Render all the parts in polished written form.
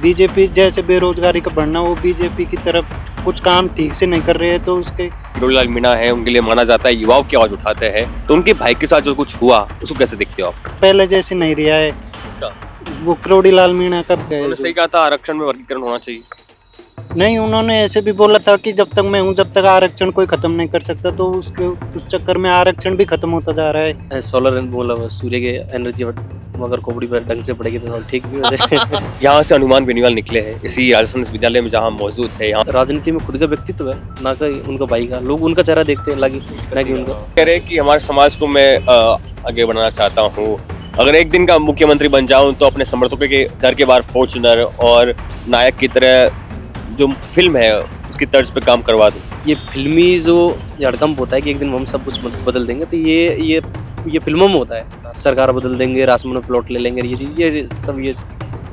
BJP जैसे बेरोजगारी का बढ़ना, वो बीजेपी की तरफ कुछ काम ठीक से नहीं कर रहे हैं, तो उसके किरोड़ीलाल मीणा है, उनके लिए माना जाता है युवाओं की आवाज उठाते हैं, तो उनके भाई के साथ जो कुछ हुआ उसको कैसे देखते हो आप? पहले जैसे नहीं रहा है। इसका वो किरोड़ीलाल मीणा कब गए उन्होंने जो सही कहा था आरक्षण में वर्गीकरण होना चाहिए। नहीं, उन्होंने ऐसे भी बोला था कि जब तक मैं हूँ जब तक आरक्षण कोई खत्म नहीं कर सकता, तो उसके उस चक्कर में आरक्षण भी खत्म होता जा रहा है। सोलर बोला वो सूर्य की एनर्जी अगर खोपड़ी पर ढंग से पड़ेगी तो ठीक भी हो जाए। यहाँ से हनुमान बेनीवाल निकले हैं इसी राजस्थान विश्वविद्यालय में जहाँ मौजूद है। यहाँ राजनीति में खुद का व्यक्तित्व है, ना कि उनका भाई का। लोग उनका चेहरा देखते हैं, ना कि उनका। कह रहे हैं कि हमारे समाज को मैं आगे बढ़ाना चाहता हूँ, अगर एक दिन का मुख्यमंत्री बन जाऊं तो अपने समर्थकों के घर के बाहर फॉर्च्यूनर और नायक की तरह जो फिल्म है उसकी तर्ज पे काम करवा दूं। ये फिल्मी जो हड़कंप होता है कि एक दिन हम सब कुछ बदल देंगे, तो ये फिल्मों में होता है। सरकार बदल देंगे, राष्ट्र में प्लॉट ले लेंगे, ये सब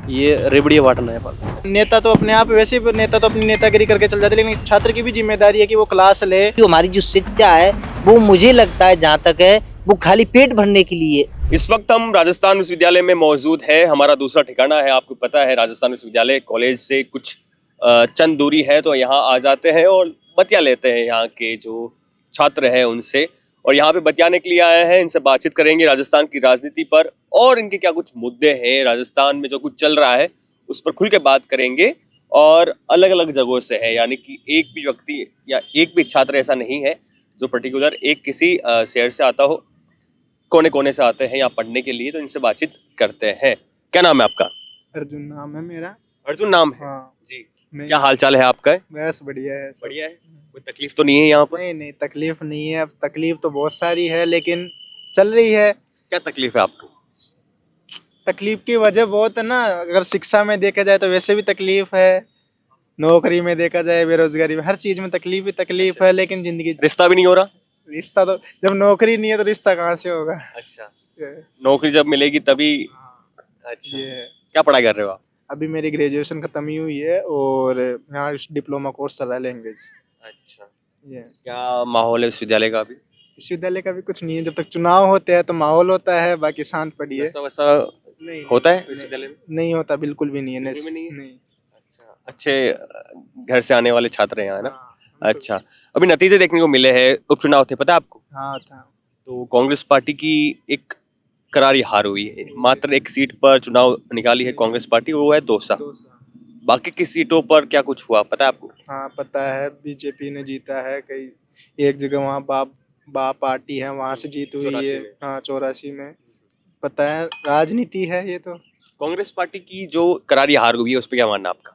ये रेबड़िया बांटना है पर। नेता तो अपने आप वैसे भी नेता तो अपनी नेतागिरी करके चल जाते, लेकिन छात्र की भी जिम्मेदारी है कि वो क्लास ले। जो हमारी जो शिक्षा है वो मुझे लगता है जहाँ तक है वो खाली पेट भरने के लिए। इस वक्त हम राजस्थान विश्वविद्यालय में मौजूद है। हमारा दूसरा ठिकाना है, आपको पता है राजस्थान विश्वविद्यालय कॉलेज से कुछ चंद दूरी है, तो यहाँ आ जाते हैं और बतिया लेते हैं यहाँ के जो छात्र हैं उनसे। और यहाँ पे बतियाने के लिए आए हैं, इनसे बातचीत करेंगे राजस्थान की राजनीति पर और इनके क्या कुछ मुद्दे हैं, राजस्थान में जो कुछ चल रहा है उस पर खुल के बात करेंगे। और अलग अलग जगहों से है, यानी कि एक भी व्यक्ति या एक भी छात्र ऐसा नहीं है जो पर्टिकुलर एक किसी शहर से आता हो, कोने कोने से आते हैं यहाँ पढ़ने के लिए, तो इनसे बातचीत करते हैं। क्या नाम है आपका? अर्जुन नाम है मेरा। अर्जुन नाम है। हाँ जी, मैं क्या हाल चाल है आपका? बस बढ़िया है सब। बढ़िया है, कोई तकलीफ तो नहीं है यहाँ पर? नहीं नहीं, तकलीफ नहीं है। अब तकलीफ तो बहुत सारी है लेकिन चल रही है। क्या तकलीफ है आपको? तकलीफ की वजह बहुत है ना। अगर शिक्षा में देखा जाए तो वैसे भी तकलीफ है, नौकरी में देखा जाए, बेरोजगारी में, हर चीज में तकलीफ ही तकलीफ है। लेकिन जिंदगी, रिश्ता भी नहीं हो रहा? रिश्ता तो जब नौकरी नहीं है तो रिश्ता कहाँ से होगा। अच्छा, ये नौकरी जब मिलेगी तभी। अच्छा, ये है। क्या पढ़ाई कर रहे हो आप? अभी मेरी ग्रेजुएशन खत्म ही हुई है और यहाँ डिप्लोमा कोर्स चल रहा है लैंग्वेज। अच्छा, ये क्या माहौल है विश्वविद्यालय का अभी? विश्वविद्यालय का भी कुछ नहीं है। जब तक चुनाव होते हैं तो माहौल होता है, बाकी शांत पड़ी है। वैसा वैसा नहीं होता है नहीं, विश्वविद्यालय में? नहीं होता, बिल्कुल भी नहीं है। बिल्कुल भी नहीं है? नहीं। अच्छा, अच्छे घर से आने वाले छात्र हैं यहाँ, है ना? हाँ, अच्छा, अभी नतीजे देखने को मिले हैं, उपचुनाव थे, पता है आपको? हाँ था। तो कांग्रेस पार्टी की एक करारी हार हुई है, मात्र एक सीट पर चुनाव निकाली है कांग्रेस पार्टी, वो है दौसा। बाकी की सीटों पर क्या कुछ हुआ पता है आपको? हाँ पता है, बीजेपी ने जीता है। कई एक जगह वहाँ बा पार्टी है, वहाँ से जीत हुई 84 है। में। हाँ 84 में। पता है, राजनीति है ये तो। कांग्रेस पार्टी की जो करारी हार हुई है उस पर क्या मानना आपका?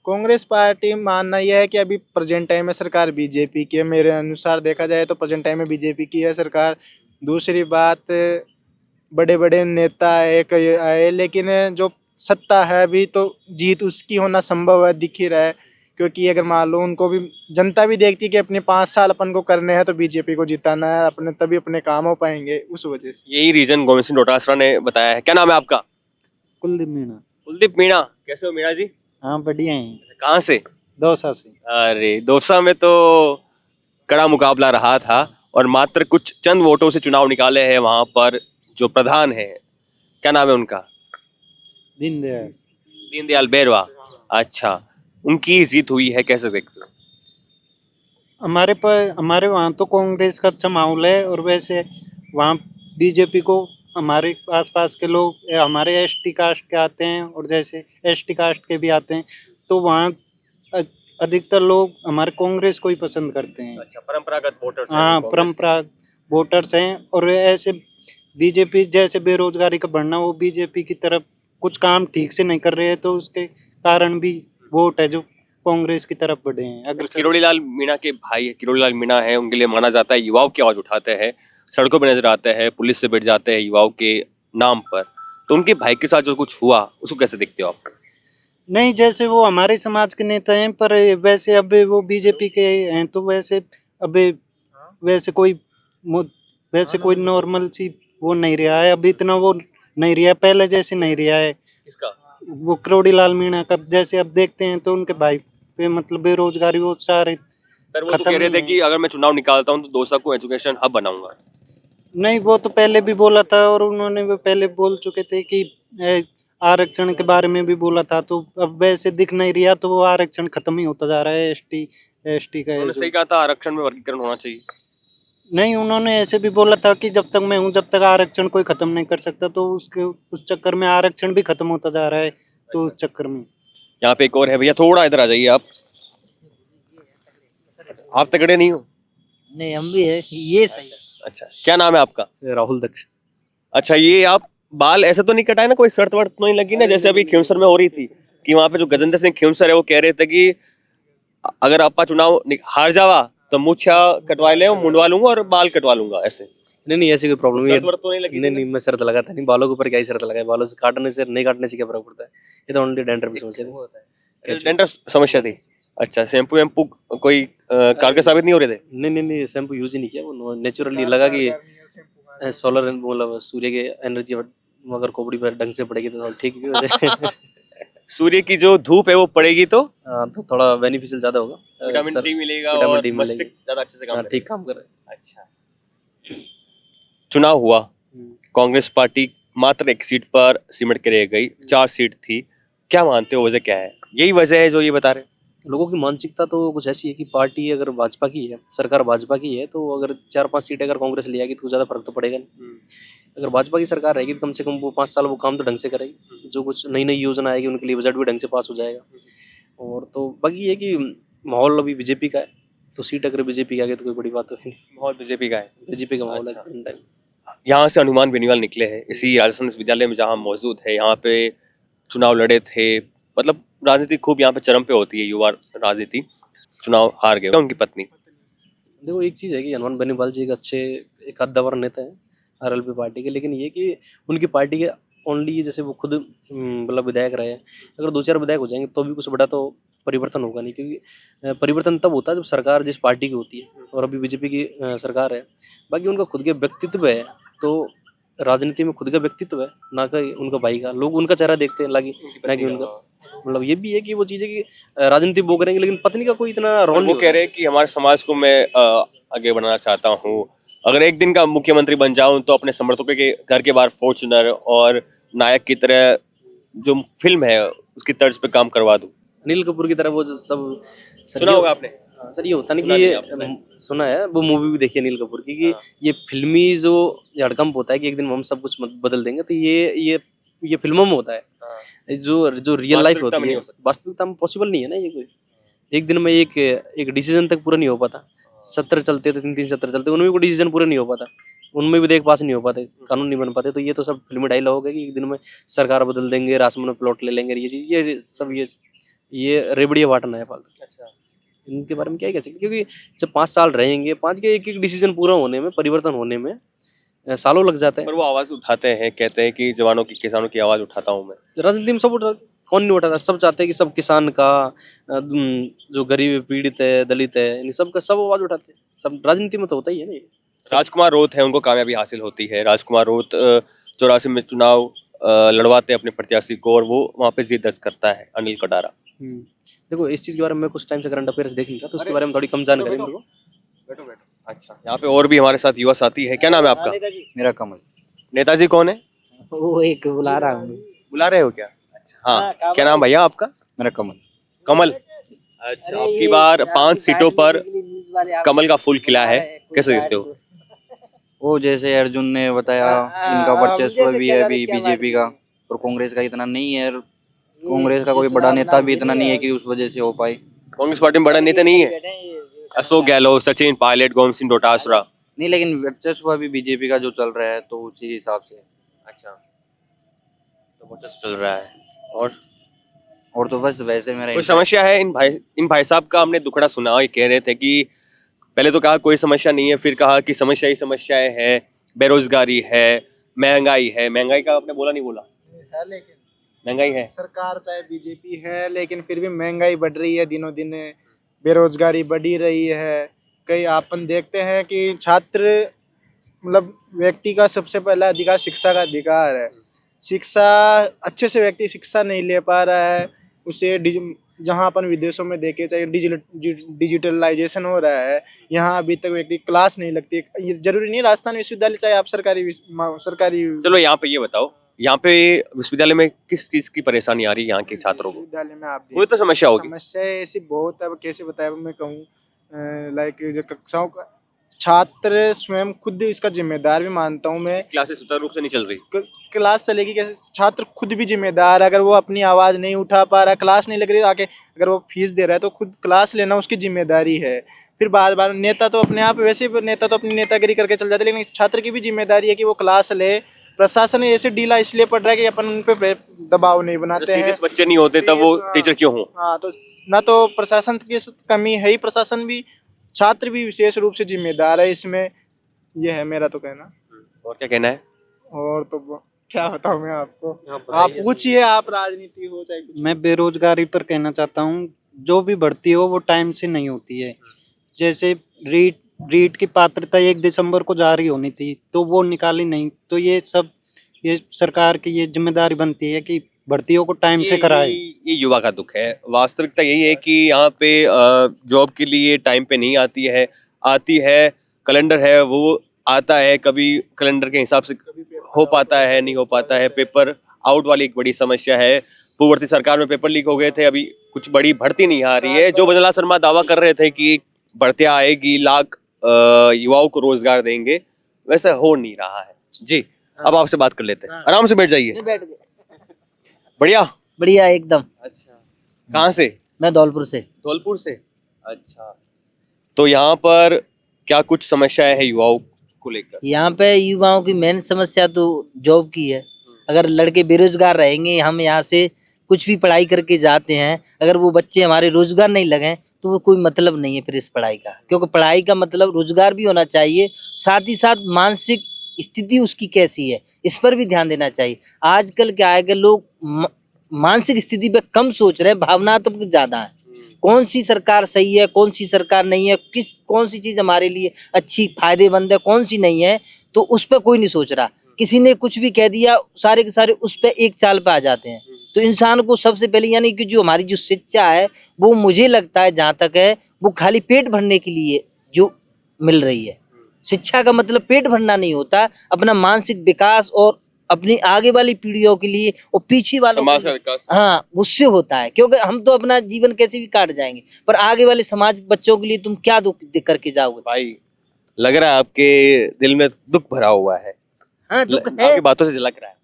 कांग्रेस पार्टी मानना यह है कि अभी प्रेजेंट टाइम में सरकार बीजेपी की है। मेरे अनुसार देखा जाए तो प्रेजेंट टाइम में बीजेपी की है सरकार। दूसरी बात, बड़े बड़े नेता एक आए, लेकिन जो सत्ता है अभी तो जीत उसकी होना संभव है, दिख ही रहा है। क्योंकि अगर मान लो उनको भी जनता भी देखती है कि अपने 5 साल अपन को करने हैं, तो बीजेपी को जिताना है अपने, तभी अपने काम हो पाएंगे, उस वजह से। यही रीजन गोविंद सिंह डोटासरा ने बताया है। क्या नाम है आपका? कुलदीप मीणा। कुलदीप मीणा, कैसे हो मीणा जी? हाँ बढ़िया है। कहाँ से? दौसा से। अरे दौसा में तो कड़ा मुकाबला रहा था और मात्र कुछ चंद वोटों से चुनाव निकाले हैं वहां पर जो प्रधान है, क्या नाम है उनका? दीनदयाल। दीनदयाल बैरवा। अच्छा, उनकी जीत हुई है, कैसे देखते हो? हमारे वहाँ तो कांग्रेस का अच्छा माहौल है, और वैसे वहाँ बीजेपी को हमारे आसपास के लोग हमारे एसटी कास्ट के आते हैं, और जैसे एसटी कास्ट के भी आते हैं, तो वहाँ अ- अधिकतर लोग हमारे कांग्रेस को ही पसंद करते हैं। अच्छा, परंपरागत वोटर्स हैं हाँ, कांग्रेस के। परंपरागत वोटर्स हैं। और ऐसे बीजेपी जैसे बेरोजगारी का बढ़ना, वो बीजेपी की तरफ कुछ काम ठीक से नहीं कर रहे हैं, तो उसके कारण भी वोट है जो कांग्रेस की तरफ बढ़े हैं। अगर किरोड़ीलाल मीणा के भाई है, किरोड़ीलाल मीणा है, उनके लिए माना जाता है युवाओं की आवाज उठाते हैं, सड़कों पर नजर आते हैं, पुलिस से भिड़ जाते हैं युवाओं के नाम पर, तो उनके भाई के साथ जो कुछ हुआ उसको कैसे देखते हो आप? नहीं, जैसे वो हमारे समाज के नेता हैं, पर वैसे अब वो बीजेपी के हैं, तो वैसे अब वैसे कोई मु- वैसे कोई नॉर्मल सी वो नहीं रहा है, अब इतना वो नहीं रहा है, पहले जैसे नहीं रहा है। किसका? वो किरोड़ीलाल मीणा का जैसे अब देखते हैं तो उनके भाई पे मतलब बेरोजगारी वो सारे पर वो तो खत्म कह रहे नहीं थे है। कि अगर मैं चुनाव निकालता हूँ तो दौसा को एजुकेशन हब बनाऊंगा। नहीं, वो तो पहले भी बोला था, और उन्होंने वो पहले बोल चुके थे कि आरक्षण के बारे में भी बोला था, तो अब वैसे दिख नहीं रहा, तो वो आरक्षण खत्म ही होता जा रहा है। एसटी का उन्होंने जो सही कहा था आरक्षण में वर्गीकरण होना चाहिए। नहीं, उन्होंने ऐसे भी बोला था कि जब तक मैं हूँ, जब तक आरक्षण कोई खत्म नहीं कर सकता, तो उसके उस चक्कर में आरक्षण भी खत्म होता जा रहा है, तो उस चक्कर में यहाँ पे एक और है भैया, थोड़ा इधर आ जाइए आप तगड़े नहीं हो? नहीं हम भी है ये सही। अच्छा, क्या नाम है आपका? राहुल दक्ष। अच्छा, ये आप बाल ऐसे तो नहीं कटाए ना, कोई शर्त वर्त तो नहीं लगी ना, जैसे अभी खींवसर में हो रही थी कि वहां पे जो गजेंद्र सिंह खींवसर है वो कह रहे थे कि अगर आपा चुनाव हार जावा तो मूछा कटवा ले, मुंडवा लूंगा और बाल कटवा लूंगा, ऐसे नहीं ऐसी कोई प्रॉब्लम नहीं शर्त वर्त तो नहीं लगी? नहीं मैं शर्त लगाता नहीं, बालों के ऊपर क्या ही शर्त लगाए, बालों से काटने से नहीं काटने से क्या फर्क पड़ता है, ये तो ओनली डेंडर की समस्या थी। डेंड्रफ समस्या थी। अच्छा, शैम्पू वैम्पू कोई कारगर साबित नहीं हो रहे थे? नहीं शैम्पू यूज ही नहीं किया, वो नेचुरली लगा कि सोलर मतलब सूर्य के एनर्जी अगर खोपड़ी पर ढंग से पड़ेगी तो ठीक भी हो जाए। सूर्य की जो धूप है वो पड़ेगी तो तो थोड़ा बेनिफिशियल ज्यादा होगा, विटामिन डी मिलेगा विटामिन और डी मिलेगी, मस्तिष्क ज्यादा अच्छे से काम करेगा। ठीक काम कर रहा अच्छा, चुनाव हुआ, है। कांग्रेस पार्टी मात्र एक सीट पर सिमट के रह गई, 4 सीट थी, क्या मानते हो वजह क्या है? यही वजह है जो ये बता रहे हैं? लोगों की मानसिकता तो कुछ ऐसी है कि पार्टी अगर भाजपा की है, सरकार भाजपा की है, तो अगर 4-5 सीटें अगर कांग्रेस ले आएगी तो ज्यादा फर्क तो पड़ेगा नहीं। अगर भाजपा की सरकार रहेगी तो कम से कम वो 5 साल वो काम तो ढंग से करेगी, जो कुछ नई योजना आएगी उनके लिए बजट भी ढंग से पास हो जाएगा। और तो बाकी ये कि माहौल अभी बीजेपी का है, तो सीट अगर बीजेपी की आ गई तो कोई बड़ी बात तो है नहीं, माहौल बीजेपी का है। बीजेपी का माहौल है अच्छा। current time। यहाँ से हनुमान बेनीवाल निकले हैं, इसी राजस्थान विश्वविद्यालय में जहाँ हम मौजूद है, यहाँ पे चुनाव लड़े थे, मतलब राजनीति खूब यहाँ पे चरम पे होती है, युवा राजनीति। चुनाव हार गए उनकी पत्नी। देखो एक चीज़ है कि हनुमान बेनीवाल जी एक अच्छे एक कद्दावर नेता है आरएलपी पार्टी के, लेकिन ये कि उनकी पार्टी के ओनली जैसे वो खुद मतलब विधायक रहे हैं, अगर 2-4 विधायक हो जाएंगे तो भी कुछ बड़ा तो परिवर्तन होगा नहीं, क्योंकि परिवर्तन तब होता है जब सरकार जिस पार्टी की होती है, और अभी बीजेपी की सरकार है। बाकी उनका खुद के व्यक्तित्व है, तो राजनीति में खुद का व्यक्तित्व है, ना कि उनका भाई का, लोग उनका चेहरा देखते हैं ना कि उनका, मतलब ये भी है कि वो चीज़ है कि राजनीति वो करेंगे, लेकिन पत्नी का कोई इतना रोल वो नहीं कह रहे हैं कि हमारे समाज को मैं आगे बढ़ाना चाहता हूँ, अगर एक दिन का मुख्यमंत्री बन जाऊं तो अपने समर्थकों के घर के बाहर फॉर्च्यूनर और नायक की तरह जो फिल्म है उसकी तर्ज पे काम करवा दूं। अनिल कपूर की तरह वो जो सब सर सुना होगा आपने? हाँ, सर ये होता नहीं सुना कि नहीं ये आपने? सुना है, वो मूवी भी देखी है अनिल कपूर की, कि हाँ। ये फिल्मी जो हड़कंप होता है कि एक दिन हम सब कुछ बदल देंगे, तो ये फिल्मों में होता है, जो जो रियल लाइफ वास्तविकता में होती नहीं है, हो सकता। वास्तविकता में पॉसिबल नहीं है ना, ये कोई एक दिन में एक डिसीजन तक पूरा नहीं हो पाता। सत्र चलते थे, 3-3 सत्र चलते, उनमें भी कोई डिसीजन पूरा नहीं हो पाता, उनमें भी देख पास नहीं हो पाते, कानून नहीं बन पाते। तो ये तो सब फिल्मी डायलॉग है कि एक दिन में सरकार बदल देंगे, रासमन प्लॉट ले लेंगे, ये चीज ये सब ये रेबड़िया वाटना है फालतू। अच्छा, इनके बारे में क्या ही कह सकते, क्योंकि जब 5 साल रहेंगे, 5 के एक डिसीजन पूरा होने में, परिवर्तन होने में सालों लग जाते पर हैं। वो आवाज उठाते हैं, कहते हैं कि जवानों की किसानों की आवाज उठाता हूँ मैं। राजनीति में सब कौन नहीं उठाता, सब चाहते हैं कि सब किसान का जो गरीब पीड़ित है, दलित है, इन सब का सब आवाज उठाते हैं, सब राजनीति में तो होता ही है ना ये। राजकुमार रोत है, उनको कामयाबी हासिल होती है। राजकुमार रोत 84 में चुनाव लड़वाते हैं अपने प्रत्याशी को और वो वहाँ पे जीत दर्ज करता है अनिल कटारा। देखो इस चीज के बारे में कुछ टाइम से करंट अफेयर्स देख नहीं रहा, तो उसके बारे में थोड़ी कम जानकारी है मेरे को। बैठो बैठो। अच्छा, यहाँ पे और भी हमारे साथ युवा साथी है, क्या नाम है आपका? मेरा कमल। नेताजी कौन है? वो एक बुला रहा हूँ। बुला रहे हो क्या? अच्छा, हाँ, क्या नाम भैया आपका? मेरा कमल। कमल। अच्छा, आपकी बार 5 सीटों पर कमल का फूल खिला है, कैसे देखते हो? वो जैसे अर्जुन ने बताया, इनका वर्चस्व भी है अभी बीजेपी का, और कांग्रेस का इतना नहीं है, और कांग्रेस का कोई बड़ा नेता भी इतना नहीं है कि उस वजह से हो पाए। कांग्रेस पार्टी में बड़ा नेता नहीं है? अशोक गहलोत, सचिन पायलट, गोविंद सिंह डोटासरा। नहीं, लेकिन वर्चस्व अभी बीजेपी का जो चल रहा है तो उसी हिसाब से। अच्छा, तो वर्चस्व चल रहा है। और तो बस वैसे मेरा कोई समस्या है? इन भाई साहब का हमने दुखड़ा सुना, ये कह रहे थे कि पहले तो कहा कोई समस्या नहीं है, फिर कहा कि समस्या ही समस्याएं है, बेरोजगारी है, महंगाई है। महंगाई का आपने बोला नहीं बोला? है, लेकिन महंगाई है। सरकार चाहे बीजेपी है, लेकिन फिर भी महंगाई बढ़ रही है दिनों दिन, बेरोजगारी बढ़ी रही है। कई अपन देखते हैं कि छात्र मतलब व्यक्ति का सबसे पहला अधिकार शिक्षा का अधिकार है। शिक्षा अच्छे से व्यक्ति शिक्षा नहीं ले पा रहा है, उसे जहाँ अपन विदेशों में देखे, चाहे डिजिटलाइजेशन हो रहा है, यहाँ अभी तक व्यक्ति क्लास नहीं लगती। ये जरूरी नहीं राजस्थान विश्वविद्यालय चाहे आप सरकारी चलो यहाँ पे ये बताओ, यहाँ पे विश्वविद्यालय में किस चीज की परेशानी आ रही है यहाँ के छात्रों को? विश्वविद्यालय में आप कोई तो समस्या होगी। समस्या ऐसी बहुत, अब कैसे बताया मैं कहूँ, लाइक जो कक्षाओं का छात्र स्वयं खुद इसका जिम्मेदार भी मानता हूँ मैं। क्लासेस सुचारू रूप से नहीं चल रही। क्लास चलेगी कैसे? छात्र खुद भी जिम्मेदार है। अगर वो अपनी आवाज़ नहीं उठा पा रहा, क्लास नहीं लग रही, आके अगर वो फीस दे रहा है तो खुद क्लास लेना उसकी जिम्मेदारी है। फिर बार बार नेता तो अपने आप वैसे नेता तो अपनी नेतागिरी करके चल जाते, लेकिन छात्र की भी जिम्मेदारी है कि वो क्लास ले। प्रशासन ऐसे ढीला इसलिए पड़ रहा है कि अपन उन पे दबाव नहीं बनाते हैं। सीरियस बच्चे नहीं होते तब वो Serious, हाँ। टीचर क्यों हो? हाँ, तो ना तो प्रशासन की कमी है ही, प्रशासन भी, छात्र भी विशेष रूप से जिम्मेदार है इसमें। ये है मेरा तो कहना। और क्या कहना है? और तो क्या बताऊं मैं आपको, आप पूछिए, आप राजनीति हो चाहे कुछ। मैं बेरोजगारी पर कहना चाहता हूँ, जो भी भर्ती हो वो टाइम से नहीं होती है। जैसे रीट रीट की पात्रता 1 दिसंबर को जारी होनी थी, तो वो निकाली नहीं। तो ये सरकार की ये जिम्मेदारी बनती है कि भर्तियों को टाइम से कराए। ये युवा का दुख है। वास्तविकता यही है कि यहाँ पे जॉब के लिए टाइम पे नहीं आती है। कैलेंडर है वो आता है, कभी कैलेंडर के हिसाब से हो पाता है, नहीं हो पाता है। पेपर आउट वाली एक बड़ी समस्या है। पूर्ववर्ती सरकार में पेपर लीक हो गए थे, अभी कुछ बड़ी भर्ती नहीं आ रही है। जो भजनलाल शर्मा दावा कर रहे थे कि भर्तियां आएगी, लाख युवाओं को रोजगार देंगे, वैसा हो नहीं रहा है जी। अब आपसे बात कर लेते हैं, आराम से बैठ जाइए। बैठ गए। बढ़िया। बढ़िया एकदम। अच्छा, कहाँ से? मैं धौलपुर से। धौलपुर से। अच्छा, तो यहाँ पर क्या कुछ समस्याएं है युवाओं को लेकर? यहाँ पे युवाओं की मेन समस्या तो जॉब की है। अगर लड़के बेरोजगार रहेंगे, हम यहाँ से कुछ भी पढ़ाई करके जाते हैं, अगर वो बच्चे हमारे रोजगार नहीं लगे तो वो कोई मतलब नहीं है फिर इस पढ़ाई का। क्योंकि पढ़ाई का मतलब रोजगार भी होना चाहिए, साथ ही साथ मानसिक स्थिति उसकी कैसी है इस पर भी ध्यान देना चाहिए। आजकल क्या है कि लोग मानसिक स्थिति पे कम सोच रहे हैं, भावनात्मक ज्यादा है। कौन सी सरकार सही है, कौन सी सरकार नहीं है, कौन सी चीज हमारे लिए अच्छी फायदेमंद है, कौन सी नहीं है, तो उस पर कोई नहीं सोच रहा। किसी ने कुछ भी कह दिया, सारे के सारे उस पर एक चाल पे आ जाते हैं। तो इंसान को सबसे पहले, यानी कि जो हमारी जो शिक्षा है, वो मुझे लगता है जहाँ तक है, वो खाली पेट भरने के लिए जो मिल रही है। शिक्षा का मतलब पेट भरना नहीं होता, अपना मानसिक विकास और अपनी आगे वाली पीढ़ियों के लिए और पीछे वालों समाज के का लिए, विकास। हाँ, उससे होता है। क्योंकि हम तो अपना जीवन कैसे भी काट जाएंगे, पर आगे वाले समाज बच्चों के लिए तुम क्या दुख करके जाओगे? भाई, लग रहा है आपके दिल में दुख भरा हुआ है। हाँ, दुख है। आपकी बातों से झलक रहा है।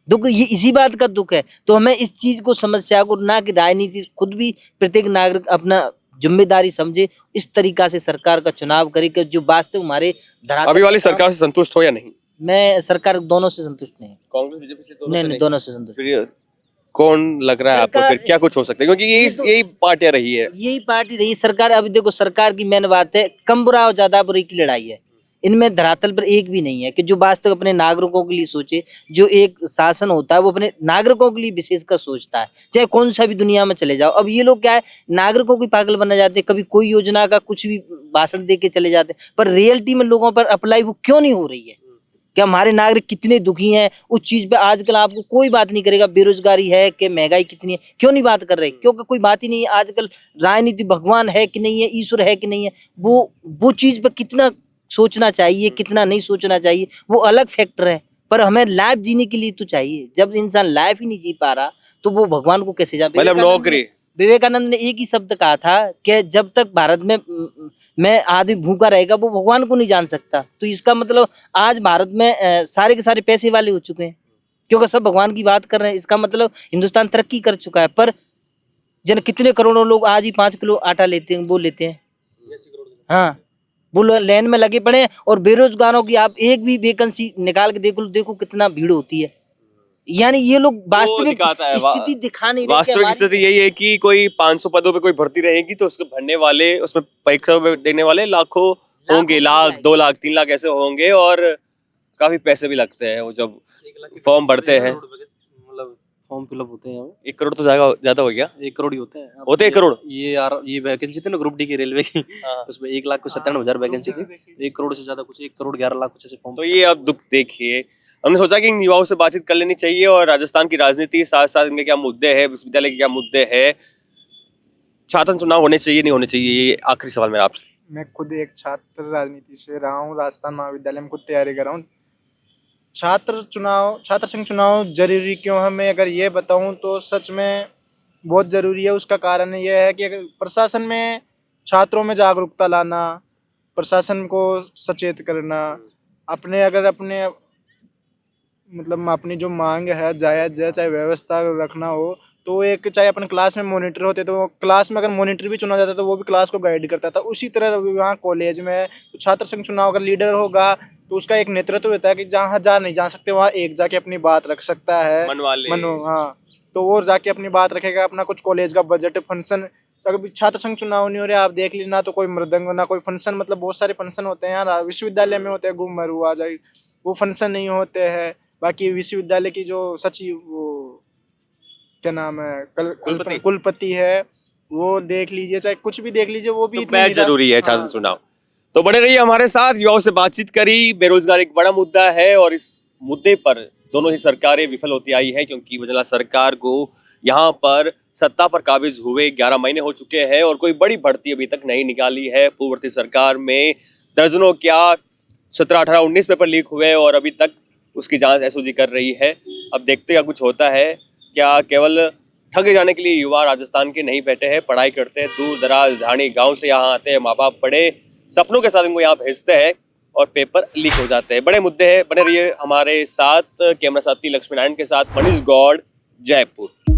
दुख ये इसी बात का दुख है। तो हमें इस चीज को, समस्या को, ना कि राजनीति, खुद भी प्रत्येक नागरिक अपना जिम्मेदारी समझे, इस तरीका से सरकार का चुनाव करे कि जो वास्तव हमारे धरातल अभी वाली पर काम- सरकार से संतुष्ट हो या नहीं? मैं सरकार दोनों से संतुष्ट नहीं हूँ। कांग्रेस बीजेपी से दोनों नहीं से नहीं, दोनों से संतुष्ट। फिर कौन लग रहा है आपको? सरकार- फिर क्या कुछ हो सकता है, क्योंकि यही पार्टियां रही है। यही पार्टी रही सरकार। अभी देखो, सरकार की मेन बात है, कम बुरा और ज्यादा बुरे की लड़ाई है। इनमें धरातल पर एक भी नहीं है कि जो वास्तव अपने नागरिकों के लिए सोचे। जो एक शासन होता है वो अपने नागरिकों के लिए विशेषकर सोचता है, चाहे कौन सा भी दुनिया में चले जाओ। अब ये लोग क्या है, नागरिकों की पागल बना जाते हैं, कभी कोई योजना का कुछ भी भाषण दे के चले जाते हैं, पर रियलिटी में लोगों पर अप्लाई वो क्यों नहीं हो रही है? कि हमारे नागरिक कितने दुखी हैं, उस चीज पे आजकल आपको कोई बात नहीं करेगा। बेरोजगारी है कि महंगाई कितनी है, क्यों नहीं बात कर रहे? क्योंकि कोई बात ही नहीं है। आजकल राजनीति, भगवान है कि नहीं है, ईश्वर है कि नहीं है, वो चीज पे कितना सोचना चाहिए, कितना नहीं सोचना चाहिए, वो अलग फैक्टर है। पर हमें लाइफ जीने के लिए तो चाहिए। जब इंसान लाइफ ही नहीं जी पा रहा तो वो भगवान को कैसे जा? मतलब नौकरी। विवेकानंद ने एक ही शब्द कहा था कि जब तक भारत में आदमी भूखा रहेगा वो भगवान को नहीं जान सकता। तो इसका मतलब आज भारत में सारे के सारे पैसे वाले हो चुके हैं, क्योंकि सब भगवान की बात कर रहे हैं। इसका मतलब हिंदुस्तान तरक्की कर चुका है। पर जन कितने करोड़ों लोग आज ही 5 किलो आटा लेते हैं, वो लेते हैं। हाँ, वो लाइन में लगे पड़े हैं। और बेरोजगारों की आप एक भी वैकेंसी निकाल के देखो कितना भीड़ होती है। यानी ये लोग वास्तविक दिखाता है, स्थिति दिखा नहीं रहे कि वास्तविक हमारी- स्थिति यही है कि कोई 500 पदों पे कोई भर्ती रहेगी तो उसको भरने वाले, उसमें परीक्षा देने वाले लाखों होंगे, लाख, 2 लाख, 3 लाख ऐसे होंगे। और काफी पैसे भी लगते हैं वो जब फॉर्म भरते हैं। मतलब फॉर्म फिलअप होते हैं 1 करोड़ तो ज्यादा हो गया। 1 करोड़ ही होते हैं। अब होते हैं 1 करोड़? ये वैकेंसी थी ना ग्रुप डी की रेलवे की, हाँ। उसमें 1,97,000 वैकेंसी थी। 1 करोड़ से ज्यादा कुछ, 1 करोड़ 11 लाख कुछ ऐसे फॉर्म। तो ये अब दुख देखिए, हमने सोचा कि इन युवाओं से बातचीत कर लेनी चाहिए और राजस्थान की राजनीति, साथ साथ इनके क्या मुद्दे हैं, विश्वविद्यालय के क्या मुद्दे हैं, छात्र चुनाव होने चाहिए नहीं होने चाहिए, ये आखिरी सवाल मेरा आपसे। मैं खुद एक छात्र राजनीति से रहा हूँ, राजस्थान महाविद्यालय में खुद तैयारी कर रहा हूँ। छात्र संघ चुनाव जरूरी क्यों है, मैं अगर ये बताऊं तो सच में बहुत ज़रूरी है। उसका कारण ये है कि अगर प्रशासन में छात्रों में जागरूकता लाना, प्रशासन को सचेत करना, अपने मतलब अपनी जो मांग है जायज़ है, चाहे व्यवस्था रखना हो, तो एक चाहे अपन क्लास में मॉनिटर होते तो वो क्लास में अगर मॉनिटर भी चुना जाता तो वो भी क्लास को गाइड करता था। उसी तरह वहाँ कॉलेज में तो छात्र संघ चुनाव अगर लीडर होगा तो उसका एक नेतृत्व रहता है कि जहाँ जा नहीं जा सकते वहाँ एक जाके अपनी बात रख सकता है। मन वाले हाँ, तो वो जाके अपनी बात रखेगा, अपना कुछ कॉलेज का बजट फंक्शन। अगर छात्र संघ चुनाव नहीं हो रहे आप देख ली ना, तो कोई मृदंग ना कोई फंक्शन, मतलब बहुत सारे फंक्शन होते हैं यार, विश्वविद्यालय में होते हैं, घूमर हुआ जाए, वो फंक्शन नहीं होते हैं। बाकी विश्वविद्यालय की जो सचिव, वो क्या नाम है, कुलपति है, वो देख लीजिए, चाहे कुछ भी देख लीजिए, वो भी तो इतनी बैच जरूरी है छात्र हाँ। चुनाव। तो बने रहिए हमारे साथ, युवाओं से बातचीत करी। बेरोजगार एक बड़ा मुद्दा है और इस मुद्दे पर दोनों ही सरकारें विफल होती आई है, क्योंकि वजला सरकार को यहाँ पर सत्ता पर काबिज हुए 11 महीने हो चुके हैं और कोई बड़ी भर्ती अभी तक नहीं निकाली है। पूर्ववर्ती सरकार में दर्जनों क्या 17, 18, 19 पेपर लीक हुए और अभी तक उसकी जांच एसओजी कर रही है। अब देखते क्या कुछ होता है। क्या केवल ठगे जाने के लिए युवा राजस्थान के नहीं बैठे हैं, पढ़ाई करते हैं, दूर दराज ढाणी गांव से यहाँ आते हैं, माँ बाप बड़े सपनों के साथ इनको यहाँ भेजते हैं और पेपर लीक हो जाते हैं। बड़े मुद्दे हैं, बने रहिए हमारे साथ। कैमरा साथी लक्ष्मी नारायण के साथ मनीष गौड़, जयपुर।